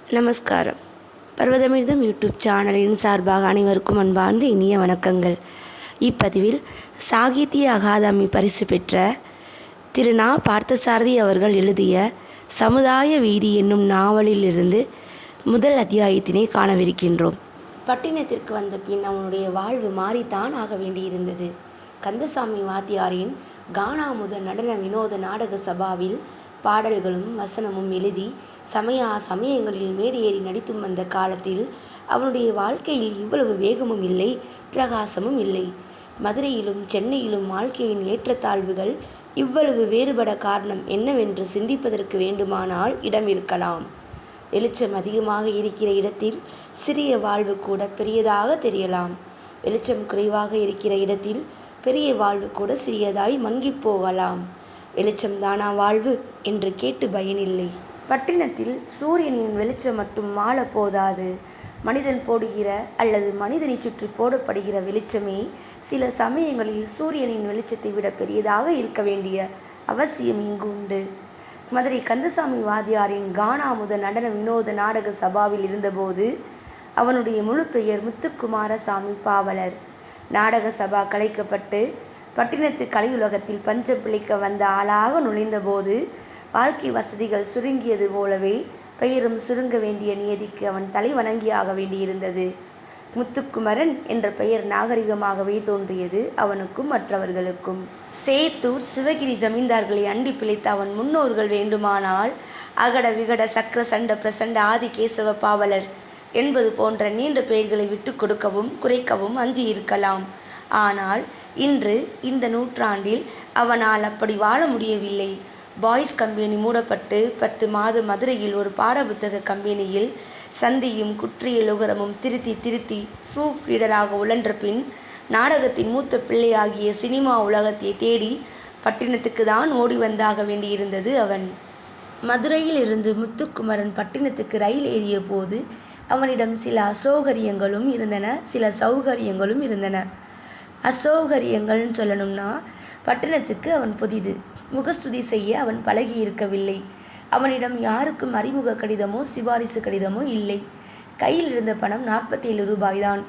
நமஸ்காரம். பர்வதமிர்தம் யூடியூப் சேனலின் சார்பாக அனைவருக்கும் அன்பார்ந்த இனிய வணக்கங்கள். இப்பதிவில் சாகித்ய அகாதமி பரிசு பெற்ற திரு நா. பார்த்தசாரதி அவர்கள் எழுதிய சமுதாய வீதி என்னும் நாவலிலிருந்து முதல் அத்தியாயத்தினை காணவிருக்கின்றோம். பட்டினத்திற்கு வந்த பின் அவனுடைய வாழ்வு மாறித்தான் ஆக வேண்டியிருந்தது. கந்தசாமி வாத்தியாரின் கானாமுத நடன வினோத நாடக சபாவில் பாடல்களும் வசனமும் எழுதி சமயங்களில் மேடையேறி நடித்தும் வந்த காலத்தில் அவனுடைய வாழ்க்கையில் இவ்வளவு வேகமும் இல்லை, பிரகாசமும் இல்லை. மதுரையிலும் சென்னையிலும் வாழ்க்கையின் ஏற்றத்தாழ்வுகள் இவ்வளவு வேறுபட காரணம் என்னவென்று சிந்திப்பதற்கு வேண்டுமானால் இடம் இருக்கலாம். வெளிச்சம் அதிகமாக இருக்கிற இடத்தில் சிறிய வாழ்வு கூட பெரியதாக தெரியலாம். வெளிச்சம் குறைவாக இருக்கிற இடத்தில் பெரிய வாழ்வு கூட சிறியதாய் மங்கி போகலாம். வெளிச்சம்தானா வாழ்வு என்று கேட்டு பயனில்லை. பட்டினத்தில் சூரியனின் வெளிச்சம் மட்டும் வாழ போதாது. மனிதன் போடுகிற அல்லது மனிதனை சுற்றி போடப்படுகிற வெளிச்சமே சில சமயங்களில் சூரியனின் வெளிச்சத்தை விட பெரியதாக இருக்க வேண்டிய அவசியம் இங்கு உண்டு. மதுரை கந்தசாமி வாத்தியாரின் கானாமுத நடன வினோத நாடக சபாவில் இருந்தபோது அவனுடைய முழு பெயர் முத்துக்குமாரசாமி பாவலர். நாடக சபா கலைக்கப்பட்டு பட்டினத்து கலையுலகத்தில் பஞ்சம் பிழைக்க வந்த ஆளாக நுழைந்தபோது வாழ்க்கை வசதிகள் சுருங்கியது போலவே பெயரும் சுருங்க வேண்டிய நியதிக்கு அவன் தலை வணங்கியாக வேண்டியிருந்தது. முத்துக்குமரன் என்ற பெயர் நாகரிகமாகவே தோன்றியது அவனுக்கும் மற்றவர்களுக்கும். சேத்தூர் சிவகிரி ஜமீன்தார்களை அண்டி பிழைத்த அவன் முன்னோர்கள் வேண்டுமானால் அகட விகட சக்கர சண்ட பிரசண்ட ஆதிகேசவ பாவலர் என்பது போன்ற நீண்ட பெயர்களை விட்டு கொடுக்கவும் குறைக்கவும் அஞ்சி இருக்கலாம். ஆனால் இன்று இந்த நூற்றாண்டில் அவனால் அப்படி வாழ முடியவில்லை. பாய்ஸ் கம்பெனி மூடப்பட்டு 10 மாதம் மதுரையில் ஒரு பாடப்புத்தக கம்பெனியில் சந்தியும் குற்றியலுகரமும் திருத்தி ப்ரூஃப் ரீடராக உழன்ற பின் நாடகத்தின் மூத்த பிள்ளையாகிய சினிமா உலகத்தை தேடி பட்டினத்துக்கு தான் ஓடி வந்தாக வேண்டியிருந்தது அவன். மதுரையில் இருந்து முத்துக்குமரன் பட்டினத்துக்கு ரயில் ஏறிய போது அவனிடம் சில அசௌகரியங்களும் இருந்தன, சில சௌகரியங்களும் இருந்தன. அசௌகரியங்கள்னு சொல்லணும்னா, பட்டினத்துக்கு அவன் புதிது. முகஸ்துதி செய்ய அவன் பழகி இருக்கவில்லை. அவனிடம் யாருக்கும் அறிமுக கடிதமோ சிபாரிசு கடிதமோ இல்லை. கையில் இருந்த பணம் 47 ரூபாய்தான்.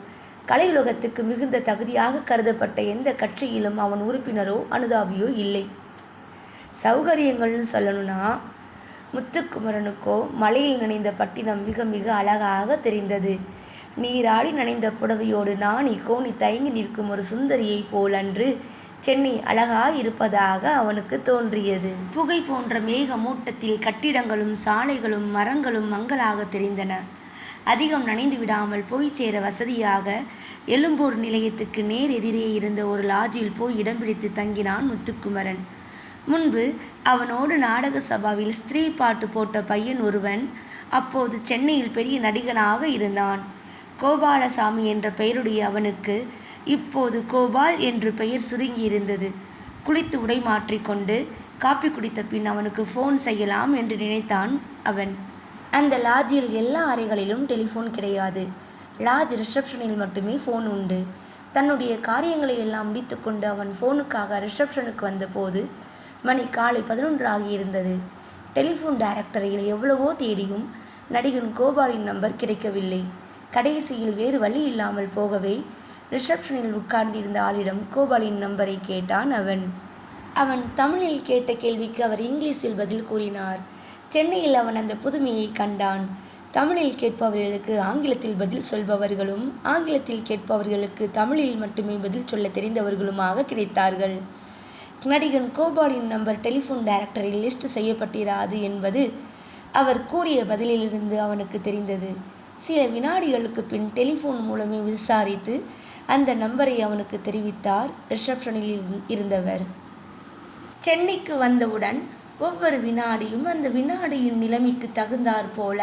கலையுலகத்துக்கு மிகுந்த தகுதியாக கருதப்பட்ட எந்த கட்சியிலும் அவன் உறுப்பினரோ அனுதாபியோ இல்லை. சௌகரியங்கள்னு சொல்லணும்னா, முத்துக்குமரனுக்கோ மலையில் நனைந்த பட்டினம் மிக மிக அழகாக தெரிந்தது. நீராடி நனைந்த புடவையோடு நாணி கோணி தயங்கி நிற்கும் ஒரு சுந்தரியை போல் அன்று சென்னை அழகாயிருப்பதாக அவனுக்கு தோன்றியது. புகை போன்ற மேக மூட்டத்தில் கட்டிடங்களும் சாலைகளும் மரங்களும் மங்களாக தெரிந்தன. அதிகம் நனைந்து விடாமல் போய் சேர வசதியாக எழும்பூர் நிலையத்துக்கு நேர் எதிரே இருந்த ஒரு லாட்ஜில் போய் இடம் பிடித்து தங்கினான் முத்துக்குமரன். முன்பு அவனோடு நாடக சபாவில் ஸ்திரீ பாட்டு போட்ட பையன் ஒருவன் அப்போது சென்னையில் பெரிய நடிகனாக இருந்தான். கோபாலசாமி என்ற பெயருடைய அவனுக்கு இப்போது கோபால் என்று பெயர் சுருங்கியிருந்தது. குளித்து உடை மாற்றிக்கொண்டு காப்பி குடித்த பின் அவனுக்கு ஃபோன் செய்யலாம் என்று நினைத்தான் அவன். அந்த லாட்ஜில் எல்லா அறைகளிலும் டெலிஃபோன் கிடையாது. லாட்ஜ் ரிசப்ஷனில் மட்டுமே ஃபோன் உண்டு. தன்னுடைய காரியங்களை எல்லாம் முடித்து கொண்டு அவன் ஃபோனுக்காக ரிசப்ஷனுக்கு வந்தபோது மணி காலை 11 ஆகியிருந்தது. டெலிஃபோன் டைரக்டரியில் எவ்வளவோ தேடியும் நடிகன் கோபாலின் நம்பர் கிடைக்கவில்லை. கடைசியில் வேறு வழி இல்லாமல் போகவே ரிசப்ஷனில் உட்கார்ந்திருந்த ஆளிடம் கோபாலின் நம்பரை கேட்டான் அவன். அவன் தமிழில் கேட்ட கேள்விக்கு அவர் இங்கிலீஷில் பதில் கூறினார். சென்னையில் அவன் அந்த புதுமையை கண்டான். தமிழில் கேட்பவர்களுக்கு ஆங்கிலத்தில் பதில் சொல்பவர்களும் ஆங்கிலத்தில் கேட்பவர்களுக்கு தமிழில் மட்டுமே பதில் சொல்ல தெரிந்தவர்களுமாக கிடைத்தார்கள். நடிகன் கோபாலின் நம்பர் டெலிஃபோன் டைரக்டரில் லிஸ்ட் செய்யப்பட்டிராது என்பது அவர் கூறிய பதிலிலிருந்து அவனுக்கு தெரிந்தது. சில வினாடிகளுக்கு பின் டெலிஃபோன் மூலமே விசாரித்து அந்த நம்பரை அவனுக்கு தெரிவித்தார் ரிசப்ஷனில் இருந்தவர். சென்னைக்கு வந்தவுடன் ஒவ்வொரு வினாடியும் அந்த வினாடியின் நிலைமைக்கு தகுந்தாற் போல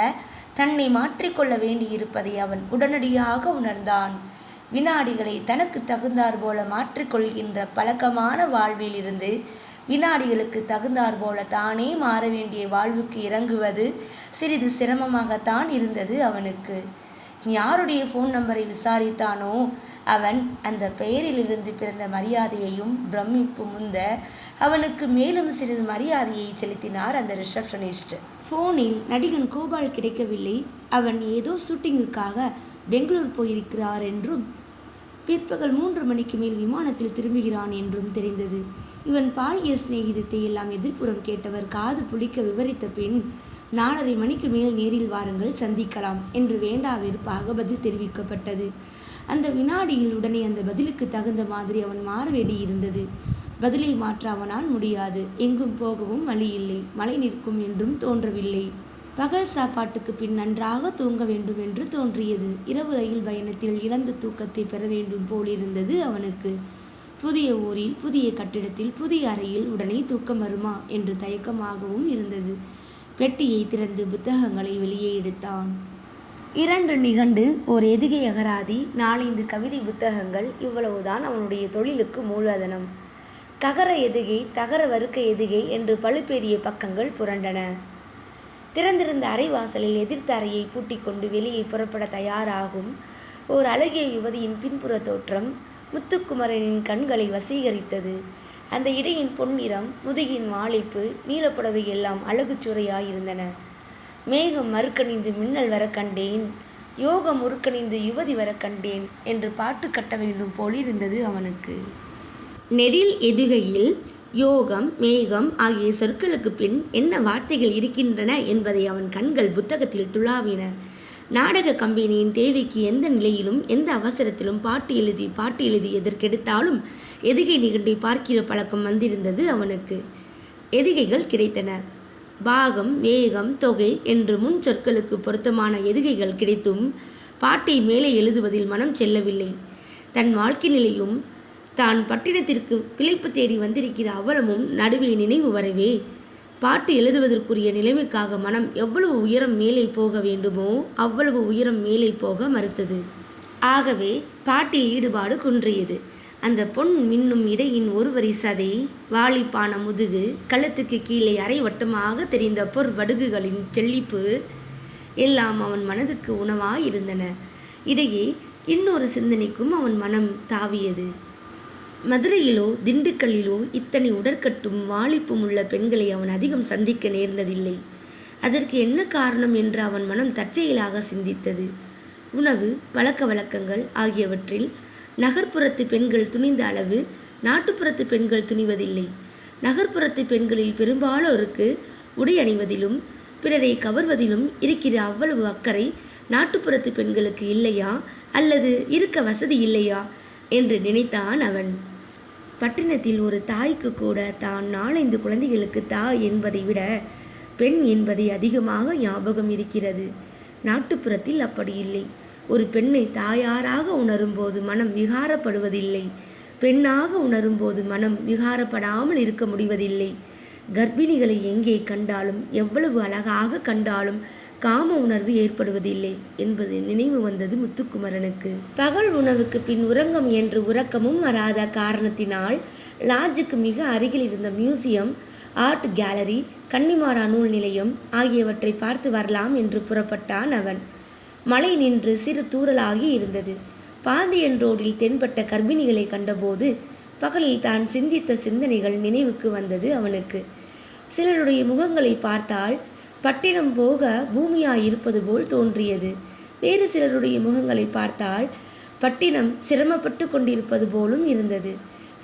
தன்னை மாற்றிக்கொள்ள வேண்டியிருப்பதை அவன் உடனடியாக உணர்ந்தான். வினாடிகளை தனக்கு தகுந்தாற் போல மாற்றிக்கொள்கின்ற பழக்கமான வாழ்வில் இருந்து வினாடிகளுக்கு தகுந்தாற் போல தானே மாற வேண்டிய வாழ்வுக்கு இறங்குவது சிறிது சிரமமாகத்தான் இருந்தது அவனுக்கு. யாருடைய ஃபோன் நம்பரை விசாரித்தானோ அவன் அந்த பெயரிலிருந்து பிறந்த மரியாதையையும் பிரமிப்பு முந்த அவனுக்கு மேலும் சிறிது மரியாதையை செலுத்தினார் அந்த ரிசப்ஷனிஸ்ட். ஃபோனில் நடிகன் கோபால் கிடைக்கவில்லை, அவன் ஏதோ ஷூட்டிங்குக்காக பெங்களூர் போயிருக்கிறார் என்றும் பிற்பகல் 3 மணிக்கு மேல் விமானத்தில் திரும்புகிறான் என்றும் தெரிந்தது. இவன் பாலிய சிநேகிதத்தை எல்லாம் எதிர்ப்புறம் கேட்டவர் காது புளிக்க விவரித்த பின் 4:30 மணிக்கு மேல் நேரில் வாருங்கள், சந்திக்கலாம் என்று வேண்டா வெறுப்பாக பதில் தெரிவிக்கப்பட்டது. அந்த வினாடியில் உடனே அந்த பதிலுக்கு தகுந்த மாதிரி அவன் மாற வேண்டியிருந்தது. பதிலை மாற்ற அவனால் முடியாது. எங்கும் போகவும் வழி இல்லை, மழை நிற்கும் என்றும் தோன்றவில்லை. பகல் சாப்பாட்டுக்கு பின் நன்றாக தூங்க வேண்டும் என்று தோன்றியது. இரவு ரயில் பயணத்தில் இழந்த தூக்கத்தை பெற வேண்டும் போலிருந்தது அவனுக்கு. புதிய ஊரில், புதிய கட்டிடத்தில், புதிய அறையில் உடனே தூக்கம் வருமா என்று தயக்கமாகவும் இருந்தது. பெட்டியை திறந்து புத்தகங்களை வெளியே எடுத்தான். 2 நிகண்டு, ஓர் எதுகை அகராதி, 4-5 கவிதை புத்தகங்கள், இவ்வளவுதான் அவனுடைய தொழிலுக்கு மூலதனம். ககர எதுகை, தகர வறுக்க எதுகை என்று பழுப்பேறிய பக்கங்கள் புரண்டன. திறந்திருந்த அறைவாசலில் எதிர்த்த அறையை பூட்டிக்கொண்டு வெளியே புறப்பட தயாராகும் ஓர் அழகிய யுவதியின் பின்புற தோற்றம் முத்துக்குமரனின் கண்களை வசீகரித்தது. அந்த இடையின் பொன்னிறம், முதுகின் வாளிப்பு, நீலப்புடவை எல்லாம் அழகுச்சுரையாயிருந்தன. மேகம் மறுக்கணிந்து மின்னல் வர கண்டேன், யோகம் உருக்கணிந்து யுவதி வர கண்டேன் என்று பாட்டு கட்ட வேண்டும் போலிருந்தது அவனுக்கு. நெடில் எதுகையில் யோகம், மேகம் ஆகிய சொற்களுக்கு பின் என்ன வார்த்தைகள் இருக்கின்றன என்பதை அவன் கண்கள் புத்தகத்தில் துளாவின. நாடக கம்பெனியின் தேவைக்கு எந்த நிலையிலும், எந்த அவசரத்திலும் பாட்டு எழுதி எதற்கெடுத்தாலும் எதுகை நிகண்டை பார்க்கிற பழக்கம் வந்திருந்தது அவனுக்கு. எதுகைகள் கிடைத்தன. பாகம், வேகம், தொகை என்று முன் சொற்களுக்கு பொருத்தமான எதுகைகள் கிடைத்தும் பாட்டை மேலே எழுதுவதில் மனம் செல்லவில்லை. தன் வாழ்க்கை நிலையும் தான் பட்டினத்திற்கு பிழைப்பு தேடி வந்திருக்கிற அவலமும் நடுவே நினைவு வரவே பாட்டு எழுதுவதற்குரிய நிலைமைக்காக மனம் எவ்வளவு உயரம் மேலே போக வேண்டுமோ அவ்வளவு உயரம் மேலே போக மறுத்தது. ஆகவே பாட்டில் ஈடுபாடு குன்றியது. அந்த பொன் மின்னும் இடையின் ஒருவரி சதை, வாளிப்பான முதுகு, கழுத்துக்கு கீழே அரை வட்டமாக தெரிந்த பொற்வடுகுகளின் செழிப்பு எல்லாம் அவன் மனதுக்கு உணவாயிருந்தன. இடையே இன்னொரு சிந்தனைக்கும் அவன் மனம் தாவியது. மதுரையிலோ திண்டுக்கல்லிலோ இத்தனை உடற்கட்டும் வாளிப்பும் உள்ள பெண்களை அவன் அதிகம் சந்திக்க நேர்ந்ததில்லை. அதற்கு என்ன காரணம் என்று அவன் மனம் தற்செயலாக சிந்தித்தது. உணவு, பழக்க வழக்கங்கள் ஆகியவற்றில் நகர்ப்புறத்து பெண்கள் துணிந்த அளவு நாட்டுப்புறத்து பெண்கள் துணிவதில்லை. நகர்ப்புறத்து பெண்களில் பெரும்பாலோருக்கு உடை அணிவதிலும் பிறரை கவர்வதிலும் இருக்கிற அவ்வளவு அக்கறை நாட்டுப்புறத்து பெண்களுக்கு இல்லையா, அல்லது இருக்க வசதி இல்லையா என்று நினைத்தான் அவன். பட்டினத்தில் ஒரு தாய்க்கு கூட தான் 4-5 குழந்தைகளுக்கு தாய் என்பதை விட பெண் என்பதை அதிகமாக ஞாபகம் இருக்கிறது. நாட்டுப்புறத்தில் அப்படி இல்லை. ஒரு பெண்ணை தாயாராக உணரும்போது மனம் விகாரப்படுவதில்லை. பெண்ணாக உணரும்போது மனம் விகாரப்படாமல் இருக்க முடிவதில்லை. கர்ப்பிணிகளை எங்கே கண்டாலும், எவ்வளவு அழகாக கண்டாலும் காம உணர்வு ஏற்படுவதில்லை என்பது நினைவு வந்தது முத்துக்குமரனுக்கு. பகல் உணவுக்கு பின் உறங்கம் என்று உறக்கமும் வராத காரணத்தினால் லாட்ஜுக்கு மிக அருகில் இருந்த மியூசியம், ஆர்ட் கேலரி, கன்னிமாரா நூல் நிலையம் ஆகியவற்றை பார்த்து வரலாம் என்று புறப்பட்டான் அவன். மழை நின்று சிறு தூறலாகி இருந்தது. பாந்தியன் ரோடில் தென்பட்ட கர்ப்பிணிகளை கண்டபோது பகலில் தான் சிந்தித்த சிந்தனைகள் நினைவுக்கு வந்தது அவனுக்கு. சிலருடைய முகங்களை பார்த்தால் பட்டினம் போக பூமியாயிருப்பது போல் தோன்றியது. வேறு சிலருடைய முகங்களை பார்த்தால் பட்டினம் சிரமப்பட்டு கொண்டிருப்பது போலும் இருந்தது.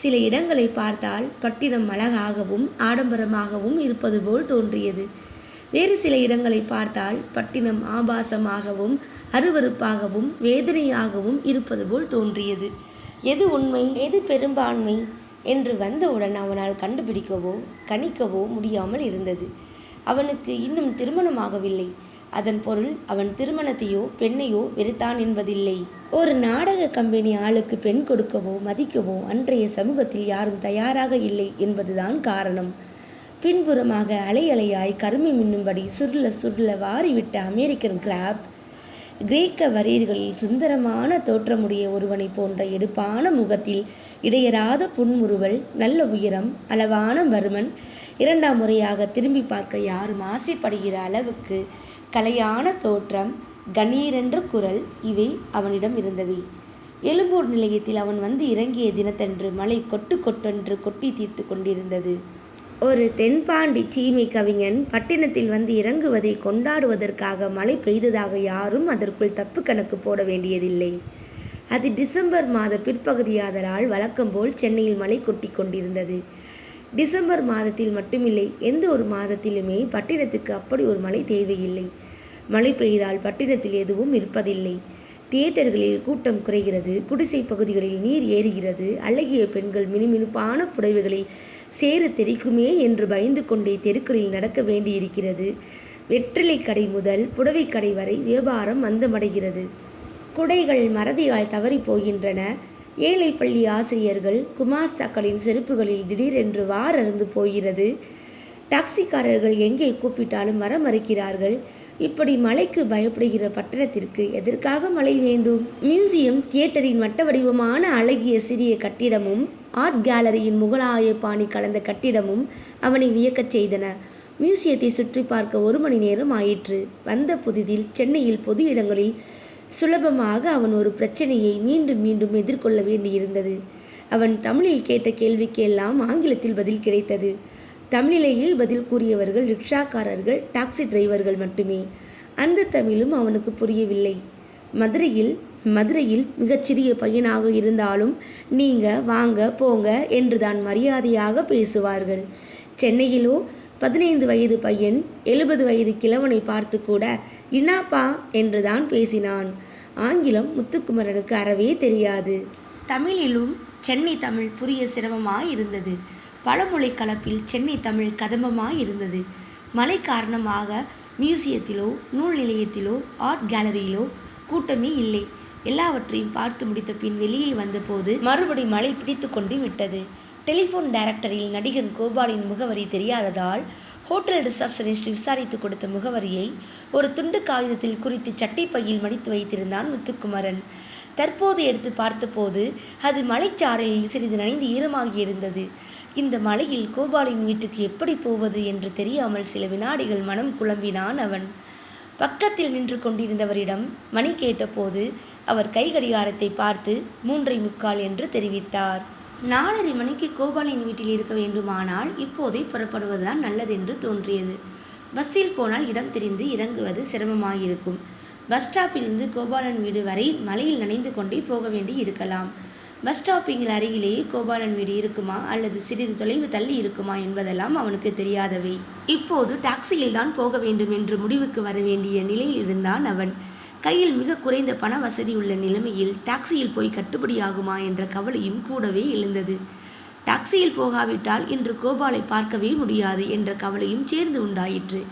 சில இடங்களை பார்த்தால் பட்டினம் அழகாகவும் ஆடம்பரமாகவும் இருப்பது போல் தோன்றியது. வேறு சில இடங்களை பார்த்தால் பட்டினம் ஆபாசமாகவும் அருவருப்பாகவும் வேதனையாகவும் இருப்பது போல் தோன்றியது. எது உண்மை, எது பெரும்பான்மை என்று வந்தவுடன் அவனால் கண்டுபிடிக்கவோ கணிக்கவோ முடியாமல் இருந்தது. அவனுக்கு இன்னும் திருமணமாகவில்லை. அதன் பொருள் அவன் திருமணத்தையோ பெண்ணையோ வெறுத்தான் என்பதில்லை. ஒரு நாடக கம்பெனி ஆளுக்கு பெண் கொடுக்கவோ மதிக்கவோ அன்றைய சமூகத்தில் யாரும் தயாராக இல்லை என்பதுதான் காரணம். பின்புறமாக அலை அலையாய் கருமை மின்னும்படி சுருள வாரிவிட்ட அமெரிக்கன் கிராப், கிரேக்க வரியர்களில் சுந்தரமான தோற்றமுடைய ஒருவனை போன்ற எடுப்பான முகத்தில் இடையராத புன்முறுவல், நல்ல உயரம், அளவான பருமன், 2ஆம் முறையாக திரும்பி பார்க்க யாரும் ஆசைப்படுகிற அளவுக்கு கலையான தோற்றம், கணீரென்ற குரல் இவை அவனிடம் இருந்தவை. எழும்பூர் நிலையத்தில் அவன் வந்து இறங்கிய தினத்தன்று மழை கொட்டு கொட்டென்று கொட்டி தீர்த்து கொண்டிருந்தது. ஒரு தென்பாண்டி சீமை கவிஞன் பட்டினத்தில் வந்து இறங்குவதை கொண்டாடுவதற்காக மழை பெய்ததாக யாரும் அதற்குள் தப்பு கணக்கு போட வேண்டியதில்லை. அது டிசம்பர் மாத பிற்பகுதியாதலால் வழக்கம்போல் சென்னையில் மழை கொட்டி கொண்டிருந்தது. டிசம்பர் மாதத்தில் மட்டுமில்லை, எந்த ஒரு மாதத்திலுமே பட்டினத்துக்கு அப்படி ஒரு மழை தேவையில்லை. மழை பெய்தால் பட்டினத்தில் எதுவும் இருப்பதில்லை. தியேட்டர்களில் கூட்டம் குறைகிறது, குடிசை பகுதிகளில் நீர் ஏறுகிறது, அழகிய பெண்கள் மினுமினுப்பான புடவைகளில் சேறு தெரிக்குமே என்று பயந்து கொண்டே தெருக்களில் நடக்க வேண்டியிருக்கிறது. வெற்றிலை கடை முதல் புடவை கடை வரை வியாபாரம் மந்தமடைகிறது. குடைகள் மறதியால் தவறி போகின்றன. ஏழை பள்ளி ஆசிரியர்கள் குமாஸ்தாக்களின் செருப்புகளில் திடீரென்று வாரறுந்து போகிறது. டாக்ஸிக்காரர்கள் எங்கே கூப்பிட்டாலும் வர மறுக்கிறார்கள். இப்படி மழைக்கு பயப்படுகிற பட்டணத்திற்கு எதற்காக மழை வேண்டும்? மியூசியம், தியேட்டரின் வட்ட வடிவமான அழகிய சிறிய கட்டிடமும் ஆர்ட் கேலரியின் முகலாய பாணி கலந்த கட்டிடமும் அவனை வியக்கச் செய்தன. மியூசியத்தை சுற்றி பார்க்க 1 மணி நேரம் ஆயிற்று. வந்த புதிதில் சென்னையில் பொது இடங்களில் சுலபமாக அவன் ஒரு பிரச்சனையை மீண்டும் மீண்டும் எதிர்கொள்ள வேண்டியிருந்தது. அவன் தமிழில் கேட்ட கேள்விக்கெல்லாம் ஆங்கிலத்தில் பதில் கிடைத்தது. தமிழிலேயே பதில் கூறியவர்கள் ரிக்ஷாக்காரர்கள், டாக்ஸி டிரைவர்கள் மட்டுமே. அந்த தமிழும் அவனுக்கு புரியவில்லை. மதுரையில் மிகச்சிறிய பையனாக இருந்தாலும் நீங்க, வாங்க, போங்க என்றுதான் மரியாதையாக பேசுவார்கள். சென்னையிலோ 15 வயது பையன் 70 வயது கிழவனை பார்த்து கூட இன்னாப்பா என்றுதான் பேசினான். ஆங்கிலம் முத்துக்குமரனுக்கு அறவே தெரியாது. தமிழிலும் சென்னை தமிழ் புரிய சிரமமாயிருந்தது. பழமொழி கலப்பில் சென்னை தமிழ் கதம்பமாயிருந்தது. மழை காரணமாக மியூசியத்திலோ நூல் நிலையத்திலோ ஆர்ட் கேலரியிலோ கூட்டமே இல்லை. எல்லாவற்றையும் பார்த்து முடித்த பின் வெளியே வந்தபோது மறுபடி மழை பிடித்து கொண்டு விட்டது. டெலிஃபோன் டைரக்டரில் நடிகன் கோபாலின் முகவரி தெரியாததால் ஹோட்டல் ரிசப்ஷனிஸ்ட் விசாரித்து கொடுத்த முகவரியை ஒரு துண்டு காகிதத்தில் குறித்து சட்டைப்பையில் மடித்து வைத்திருந்தான் முத்துக்குமரன். தற்போது எடுத்து பார்த்தபோது அது மலைச்சாரலில் சிறிது நனைந்து ஈரமாகி இருந்தது. இந்த மழையில் கோபாலின் வீட்டுக்கு எப்படி போவது என்று தெரியாமல் சில வினாடிகள் மனம் குழம்பினான் அவன். பக்கத்தில் நின்று கொண்டிருந்தவரிடம் மணி கேட்டபோது அவர் கை கடிகாரத்தை பார்த்து 3:45 என்று தெரிவித்தார். 4:30 மணிக்கு கோபாலின் வீட்டில் இருக்க வேண்டுமானால் இப்போதே புறப்படுவதுதான் நல்லதென்று தோன்றியது. பஸ்ஸில் போனால் இடம் தெரிந்து இறங்குவது சிரமமாயிருக்கும். பஸ் ஸ்டாப்பிலிருந்து கோபாலன் வீடு வரை மழையில் நனைந்து கொண்டே போக வேண்டி இருக்கலாம். பஸ் ஸ்டாப்பிங்கில் அருகிலேயே கோபாலன் வீடு இருக்குமா அல்லது சிறிது தொலைவு தள்ளி இருக்குமா என்பதெல்லாம் அவனுக்கு தெரியாதவை. இப்போது டாக்ஸியில் தான் போக வேண்டும் என்று முடிவுக்கு வர வேண்டிய நிலையில் இருந்தான் அவன். கையில் மிக குறைந்த பண வசதி உள்ள நிலைமையில் டாக்ஸியில் போய் கட்டுப்படியாகுமா என்ற கவலையும் கூடவே எழுந்தது. டாக்ஸியில் போகாவிட்டால் இன்று கோபாலை பார்க்கவே முடியாது என்ற கவலையும் சேர்ந்து உண்டாயிற்று.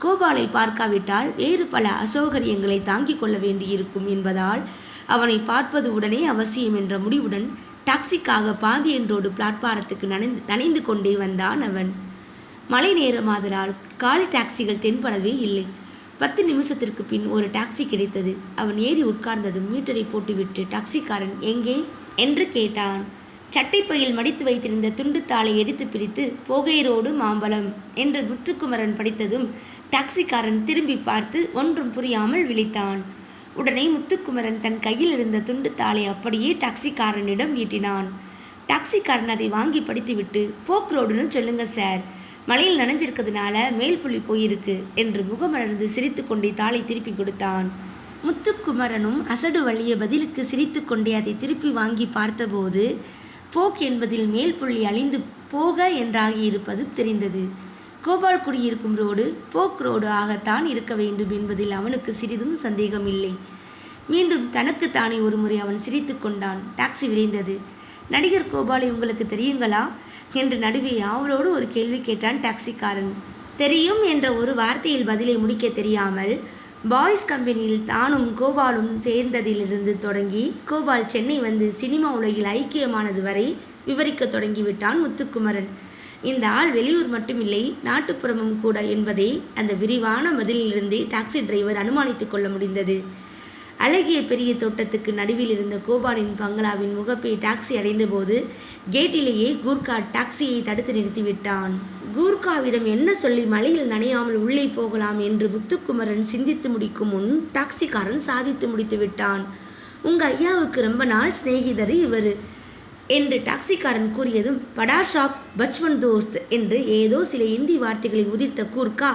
கோபாலை பார்க்காவிட்டால் வேறு பல அசௌகரியங்களை தாங்கிக் கொள்ள வேண்டியிருக்கும் என்பதால் அவனை பார்ப்பது உடனே அவசியம் என்ற முடிவுடன் டாக்ஸிக்காக பாந்தியன்றோடு பிளாட்பாரத்துக்கு நனைந்து கொண்டே வந்தான் அவன். மழை நேரமாதலால் காலி டாக்ஸிகள் தென்படவே இல்லை. 10 நிமிஷத்திற்கு பின் ஒரு டாக்ஸி கிடைத்தது. அவன் ஏறி உட்கார்ந்ததும் மீட்டரை போட்டுவிட்டு டாக்ஸிக்காரன் எங்கே என்று கேட்டான். சட்டைப்பையில் மடித்து வைத்திருந்த துண்டுத்தாளை எடுத்து பிரித்து போகைரோடு மாம்பழம் என்று முத்துக்குமரன் படித்ததும் டாக்ஸிக்காரன் திரும்பி பார்த்து ஒன்றும் புரியாமல் விழித்தான். உடனே முத்துக்குமரன் தன் கையில் இருந்த துண்டுத்தாளை அப்படியே டாக்ஸிக்காரனிடம் நீட்டினான். டாக்ஸிக்காரன் அதை வாங்கி படித்துவிட்டு போக் ரோடுன்னு சொல்லுங்க சார், மழையில் நனைஞ்சிருக்கிறதுனால மேல் புள்ளி போயிருக்கு என்று முகமலர்ந்து சிரித்து கொண்டே தாளை திருப்பி கொடுத்தான். முத்துக்குமரனும் அசடு வழிய பதிலுக்கு சிரித்து கொண்டே அதை திருப்பி வாங்கி பார்த்தபோது போக் என்பதில் மேல் புள்ளி அழிந்து போக என்றாகியிருப்பது தெரிந்தது. கோபால் குடியிருக்கும் ரோடு போக் ரோடு ஆகத்தான் இருக்க வேண்டும் என்பதில் அவனுக்கு சிறிதும் சந்தேகமில்லை. மீண்டும் தனக்குத்தானே ஒரு முறை அவன் சிரித்து கொண்டான். டாக்ஸி விரைந்தது. நடிகர் கோபாலை உங்களுக்கு தெரியுங்களா என்று நடுவே ஆவலோடு ஒரு கேள்வி கேட்டான் டாக்ஸிக்காரன். தெரியும் என்ற ஒரு வார்த்தையில் பதிலை முடிக்க தெரியாமல் பாய்ஸ் கம்பெனியில் தானும் கோபாலும் சேர்ந்ததிலிருந்து தொடங்கி கோபால் சென்னை வந்து சினிமா உலகில் ஐக்கியமானது வரை விவரிக்க தொடங்கிவிட்டான் முத்துக்குமரன். இந்த ஆள் வெளியூர் மட்டுமில்லை, நாட்டுப்புறமும் கூட என்பதை அந்த விரிவான பதிலிலிருந்தே டாக்ஸி டிரைவர் அனுமானித்து கொள்ள முடிந்தது. அழகிய பெரிய தோட்டத்துக்கு நடுவில் இருந்த கோபாலின் பங்களாவின் முகப்பை டாக்ஸி அடைந்தபோது கேட்டிலேயே கூர்கா டாக்ஸியை தடுத்து நிறுத்திவிட்டான். கூர்காவிடம் என்ன சொல்லி மழையில் நனையாமல் உள்ளே போகலாம் என்று முத்துக்குமரன் சிந்தித்து முடிக்கும் முன் டாக்ஸிக்காரன் சாதித்து முடித்து விட்டான். உங்க ஐயாவுக்கு ரொம்ப நாள் சிநேகிதர் இவர் என்று டாக்ஸிக்காரன் கூறியதும் படா ஷாப் பச்வன் தோஸ்த் என்று ஏதோ சில இந்தி வார்த்தைகளை உதிர்த்த கூர்கா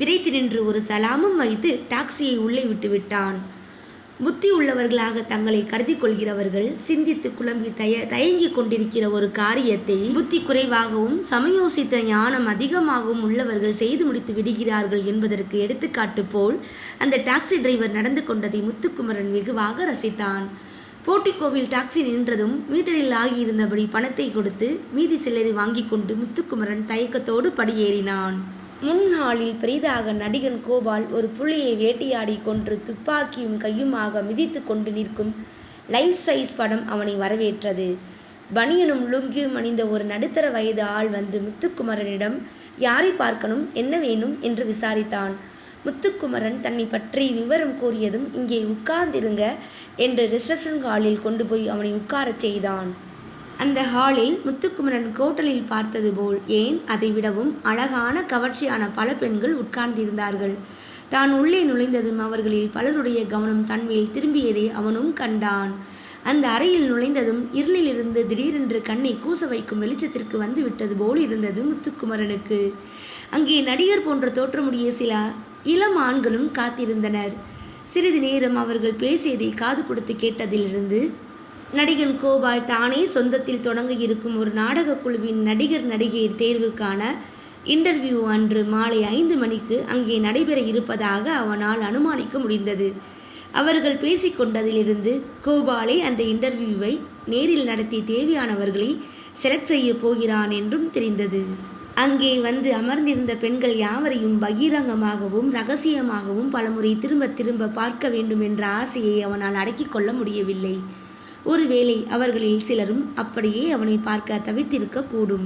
விரைத்து நின்று ஒரு சலாமும் வைத்து டாக்ஸியை உள்ளே விட்டு விட்டான். புத்தி உள்ளவர்களாக தங்களை கருதி கொள்கிறவர்கள் சிந்தித்து குழம்பி தயங்கி கொண்டிருக்கிற ஒரு காரியத்தை புத்தி குறைவாகவும் சமயோசித்த ஞானம் அதிகமாகவும் உள்ளவர்கள் செய்து முடித்து விடுகிறார்கள் என்பதற்கு எடுத்துக்காட்டு போல் அந்த டாக்ஸி டிரைவர் நடந்து கொண்டதை முத்துக்குமரன் வெகுவாக ரசித்தான். போட்டிக்கோவில் டாக்ஸி நின்றதும் மீட்டரில் ஆகியிருந்தபடி பணத்தை கொடுத்து மீதி சில்லறை வாங்கி கொண்டு முத்துக்குமரன் தயக்கத்தோடு படியேறினான். முன்ஹாலில் பெரிதாக நடிகன் கோபால் ஒரு புள்ளியை வேட்டையாடி கொன்று துப்பாக்கியும் கையுமாக மிதித்து கொண்டு நிற்கும் லைஃப் சைஸ் படம் அவனை வரவேற்றது. பனியனும் லுங்கியும் அணிந்த ஒரு நடுத்தர வயது ஆள் வந்து முத்துக்குமரனிடம் யாரை பார்க்கணும், என்ன வேணும் என்று விசாரித்தான். முத்துக்குமரன் தன்னை பற்றி விவரம் கூறியதும் இங்கே உட்கார்ந்திருங்க என்று ரிசப்ஷன் ஹாலில் கொண்டு போய் அவனை உட்காரச் செய்தான். அந்த ஹாலில் முத்துக்குமரன் கோட்டலில் பார்த்தது போல் ஏன் அதை விடவும் அழகான கவர்ச்சியான பல பெண்கள் உட்கார்ந்திருந்தார்கள். தான் உள்ளே நுழைந்ததும் அவர்களில் பலருடைய கவனம் தன்மேல் திரும்பியதை அவனும் கண்டான். அந்த அறையில் நுழைந்ததும் இருளிலிருந்து திடீரென்று கண்ணை கூச வைக்கும் வெளிச்சத்திற்கு வந்து விட்டது போல் இருந்தது முத்துக்குமரனுக்கு. அங்கே நடிகர் போன்ற தோற்றமுடைய சில இளம் ஆண்களும் காத்திருந்தனர். சிறிது நேரம் அவர்கள் பேசியதை காது கொடுத்து கேட்டதிலிருந்து நடிகன் கோபால் தானே சொந்தத்தில் தொடங்க இருக்கும் ஒரு நாடக குழுவின் நடிகர் நடிகையர் தேர்வுக்கான இன்டர்வியூ அன்று மாலை 5 மணிக்கு அங்கே நடைபெற இருப்பதாக அவனால் அனுமானிக்க முடிந்தது. அவர்கள் பேசிக்கொண்டதிலிருந்து கோபாலே அந்த இன்டர்வியூவை நேரில் நடத்தி தேவையானவர்களை செலக்ட் செய்ய போகிறான் என்றும் தெரிந்தது. அங்கே வந்து அமர்ந்திருந்த பெண்கள் யாவரையும் பகிரங்கமாகவும் இரகசியமாகவும் பலமுறை திரும்ப திரும்ப பார்க்க வேண்டும் என்ற ஆசையை அவனால் அடக்கிக் கொள்ள முடியவில்லை. ஒருவேளை அவர்களில் சிலரும் அப்படியே அவனை பார்க்க தவிர்த்திருக்க கூடும்.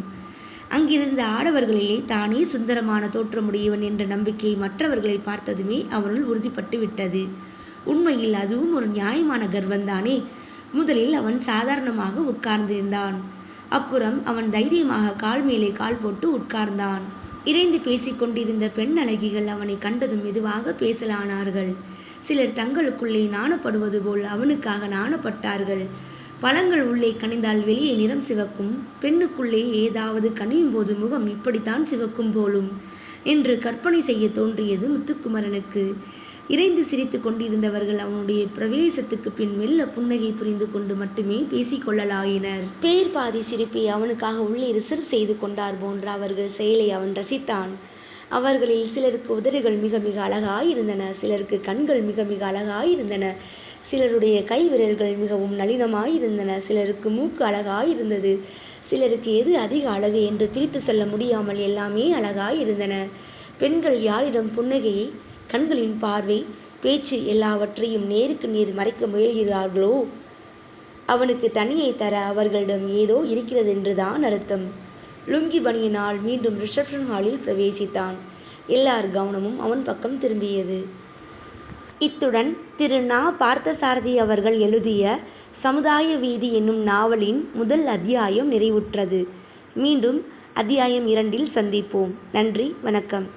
அங்கிருந்த ஆடவர்களிலே தானே சுந்தரமான தோற்றமுடையவன் என்ற நம்பிக்கை மற்றவர்களை பார்த்ததுமே அவனுள் உறுதிப்பட்டு விட்டது. உண்மையில் அதுவும் ஒரு நியாயமான கர்வந்தானே. முதலில் அவன் சாதாரணமாக உட்கார்ந்திருந்தான். அப்புறம் அவன் தைரியமாக கால் மேலே கால் போட்டு உட்கார்ந்தான். இறைந்து பேசிக்கொண்டிருந்த பெண் அழகிகள் அவனை கண்டதும் மெதுவாக பேசலானார்கள். சிலர் தங்களுக்குள்ளே நாணப்படுவது போல் அவனுக்காக நாணப்பட்டார்கள். பழங்கள் உள்ளே கனிந்தால் வெளியே நிறம் சிவக்கும், பெண்ணுக்குள்ளே ஏதாவது கனியும் போது முகம் இப்படித்தான் சிவக்கும் போலும் என்று கற்பனை செய்ய தோன்றியது முத்துக்குமரனுக்கு. இறைந்து சிரித்து கொண்டிருந்தவர்கள் அவனுடைய பிரவேசத்துக்கு பின் மெல்ல புன்னகை புரிந்து கொண்டு மட்டுமே பேசிக்கொள்ளலாயினர். பேர் பாதி சிரிப்பை அவனுக்காக உள்ளே ரிசர்வ் செய்து கொண்டார் போன்ற அவர்கள் செயலை அவன் ரசித்தான். அவர்களில் சிலருக்கு உதடுகள் மிக மிக அழகாயிருந்தன, சிலருக்கு கண்கள் மிக மிக அழகாயிருந்தன, சிலருடைய கை விரல்கள் மிகவும் நளினமாயிருந்தன, சிலருக்கு மூக்கு அழகாயிருந்தது, சிலருக்கு எது அதிக அழகு என்று பிரித்து சொல்ல முடியாமல் எல்லாமே அழகாயிருந்தன. பெண்கள் யாரிடம் புன்னகையை, கண்களின் பார்வை, பேச்சு எல்லாவற்றையும் நேருக்கு நேர் மறைக்க முயல்கிறார்களோ அவனுக்கு தனியை தர அவர்களிடம் ஏதோ இருக்கிறதென்றுதான் அர்த்தம். லுங்கி பனியனால் மீண்டும் ரிசப்ஷன் ஹாலில் பிரவேசித்தான். எல்லார் கவனமும் அவன் பக்கம் திரும்பியது. இத்துடன் திரு நா. பார்த்தசாரதி அவர்கள் எழுதிய சமுதாய வீதி என்னும் நாவலின் முதல் அத்தியாயம் நிறைவுற்றது. மீண்டும் அத்தியாயம் 2இல் சந்திப்போம். நன்றி, வணக்கம்.